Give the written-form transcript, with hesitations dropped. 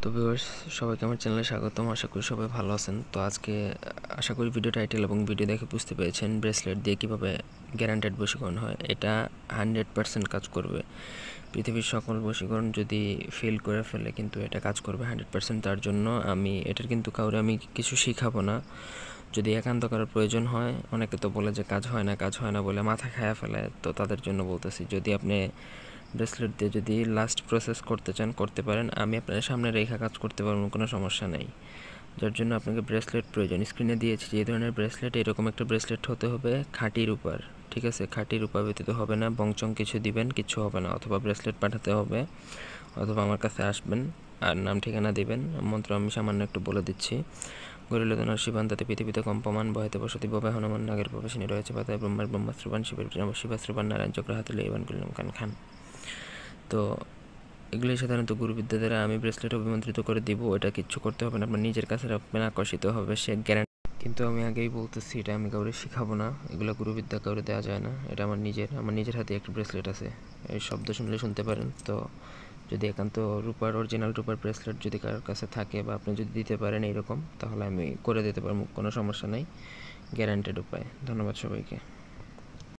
তো ভিউয়ার্স, সবাইকে আমার চ্যানেলে স্বাগতম। আশা করি সবাই ভালো আছেন। তো আজকে আশা করি ভিডিও টাইটেল এবং ভিডিও দেখে বুঝতে পেরেছেন ব্রেসলেট দিয়ে কীভাবে গ্যারান্টেড বশীকরণ হয়। এটা 100% কাজ করবে। পৃথিবীর সকল বশীকরণ যদি ফেল করে ফেলে কিন্তু এটা কাজ করবে 100%। তার জন্য আমি এটার কিন্তু কাউরে আমি কিছু শিখাবো না। যদি একান্ত করার প্রয়োজন হয়, অনেকে তো বলে যে কাজ হয় না বলে মাথা খায়া ফেলে, তো তাদের জন্য বলতেছি যদি আপনি ব্রেসলেট দিয়ে যদি লাস্ট প্রসেস করতে চান করতে পারেন। আমি আপনার সামনে রেখা কাজ করতে পারবো, কোনো সমস্যা নেই। যার জন্য আপনাকে ব্রেসলেট প্রয়োজন। স্ক্রিনে দিয়েছি যে ধরনের ব্রেসলেট, এরকম একটা ব্রেসলেট হতে হবে খাঁটি রূপার। ঠিক আছে, খাঁটি রূপা ব্যতীত হবে না। বংচং কিছু দিবেন, কিছু হবে না। অথবা ব্রেসলেট পাঠাতে হবে, অথবা আমার কাছে আসবেন আর নাম ঠিকানা দিবেন। মন্ত্র আমি সামান্য একটু বলে দিচ্ছি। গরিলদনার শিবান্তাতে পৃথিবীতে কম্পমান বহেতে বসতি ববে হনুমান নাগের প্রবেশনী রয়েছে পাতায় ব্রহ্মার ব্রহ্মাস্ত্রবান শিবের শিবাস্ত্রবান নারায়ণ চক্র হাতে লেবান করলাম খান। তো এগুলি সাধারণত গুরুবিদ্যা দ্বারা আমি ব্রেসলেট অভিমন্ত্রিত করে দিব। এটা কিচ্ছু করতে হবে না, আপনার নিজের কাছে রাখবেন, আকর্ষিত হবে সে গ্যারান্টি। কিন্তু আমি আগেই বলতেছি, এটা আমি কাউরে শিখাবো না। এগুলো গুরুবিদ্যা কাউরে দেওয়া যায় না। এটা আমার নিজের হাতে একটা ব্রেসলেট আছে। এই শব্দ শুনলে শুনতে পারেন। তো যদি একান্ত রূপার, অরিজিনাল রূপার ব্রেসলেট যদি কারোর কাছে থাকে বা আপনি যদি দিতে পারেন এইরকম, তাহলে আমি করে দিতে পারবো, কোনো সমস্যা নেই, গ্যারান্টেড উপায়। ধন্যবাদ সবাইকে।